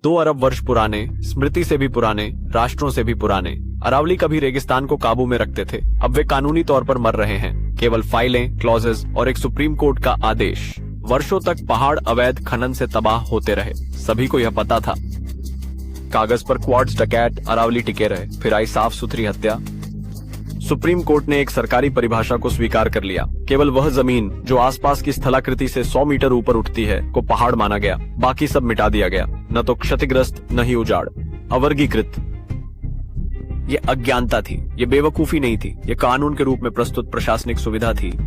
2 अरब वर्ष पुराने, स्मृति से भी पुराने, राष्ट्रों से भी पुराने अरावली कभी रेगिस्तान को काबू में रखते थे। अब वे कानूनी तौर पर मर रहे हैं। केवल फाइलें, क्लॉजेस और एक सुप्रीम कोर्ट का आदेश। वर्षों तक पहाड़ अवैध खनन से तबाह होते रहे, सभी को यह पता था। कागज पर क्वार्ट्ज डकैत अरावली टिके रहे, फिर आई साफ सुथरी हत्या। सुप्रीम कोर्ट ने एक सरकारी परिभाषा को स्वीकार कर लिया। केवल वह जमीन जो आसपास की स्थलाकृति से 100 मीटर ऊपर उठती है को पहाड़ माना गया, बाकी सब मिटा दिया गया। न तो क्षतिग्रस्त, न ही उजाड़, अवर्गीकृत। ये अज्ञानता थी, ये बेवकूफी नहीं थी, ये कानून के रूप में प्रस्तुत प्रशासनिक सुविधा थी।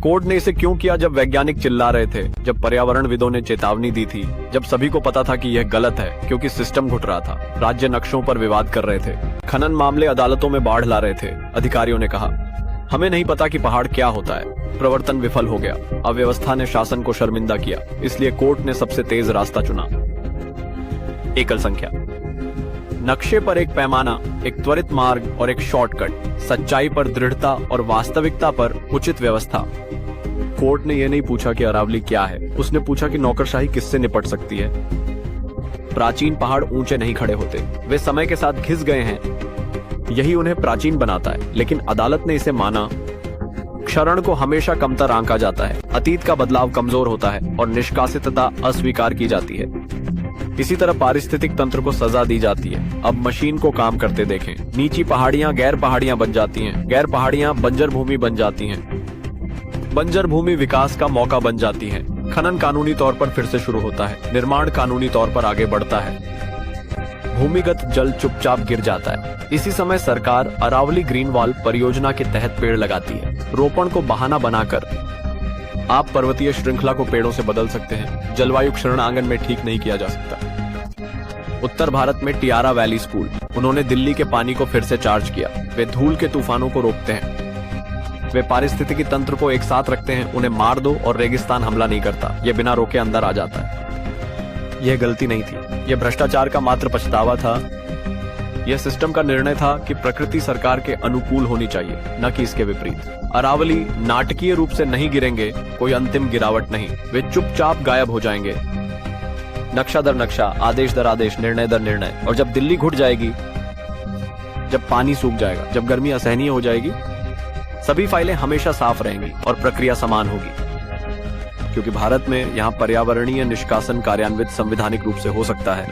कोर्ट ने इसे क्यों किया? जब वैज्ञानिक चिल्ला रहे थे, जब पर्यावरणविदों ने चेतावनी दी थी, जब सभी को पता था कि यह गलत है, क्योंकि सिस्टम घुट रहा था। राज्य नक्शों पर विवाद कर रहे थे, खनन मामले अदालतों में बाढ़ ला रहे थे। अधिकारियों ने कहा, हमें नहीं पता कि पहाड़ क्या होता है। प्रवर्तन विफल हो गया। अव्यवस्था ने शासन को शर्मिंदा किया, इसलिए कोर्ट ने सबसे तेज रास्ता चुना। एकल संख्या, नक्शे पर एक पैमाना, एक त्वरित मार्ग और एक शॉर्टकट। सच्चाई पर दृढ़ता और वास्तविकता पर उचित व्यवस्था। कोर्ट ने यह नहीं पूछा कि अरावली क्या है, उसने पूछा कि नौकरशाही किससे निपट सकती है। प्राचीन पहाड़ ऊंचे नहीं खड़े होते, वे समय के साथ घिस गए हैं, यही उन्हें प्राचीन बनाता है। लेकिन अदालत ने इसे माना। क्षरण को हमेशा कमतर आंका जाता है, अतीत का बदलाव कमजोर होता है और निष्कासितता अस्वीकार की जाती है। इसी तरह पारिस्थितिक तंत्र को सजा दी जाती है। अब मशीन को काम करते देखें। नीची पहाड़ियां गैर पहाड़ियां बन जाती हैं, गैर पहाड़ियां बंजर भूमि बन जाती हैं, बंजर भूमि विकास का मौका बन जाती है। खनन कानूनी तौर पर फिर से शुरू होता है, निर्माण कानूनी तौर पर आगे बढ़ता है, भूमिगत जल चुपचाप गिर जाता है। इसी समय सरकार अरावली ग्रीन वॉल परियोजना के तहत पेड़ लगाती है। रोपण को बहाना बनाकर आप पर्वतीय श्रृंखला को पेड़ों से बदल सकते हैं, जलवायु क्षरण आंगन में ठीक नहीं किया जा सकता। उत्तर भारत में टियारा वैली स्कूल, उन्होंने दिल्ली के पानी को फिर से चार्ज किया। वे धूल के तूफानों को रोकते हैं, वे पारिस्थितिकी तंत्र को एक साथ रखते हैं। उन्हें मार दो और रेगिस्तान हमला नहीं करता, यह बिना रोके अंदर आ जाता है। यह गलती नहीं थी, यह भ्रष्टाचार का मात्र पछतावा था। यह सिस्टम का निर्णय था कि प्रकृति सरकार के अनुकूल होनी चाहिए, न कि इसके विपरीत। अरावली नाटकीय रूप से नहीं गिरेंगे, कोई अंतिम गिरावट नहीं, वे चुपचाप गायब हो जाएंगे। नक्शा दर नक्शा, आदेश दर आदेश, निर्णय दर निर्णय। और जब दिल्ली घुट जाएगी, जब पानी सूख जाएगा, जब गर्मी असहनीय हो जाएगी, सभी फाइलें हमेशा साफ रहेंगी और प्रक्रिया समान होगी। क्योंकि भारत में यहाँ पर्यावरणीय निष्कासन कार्यान्वित संवैधानिक रूप से हो सकता है।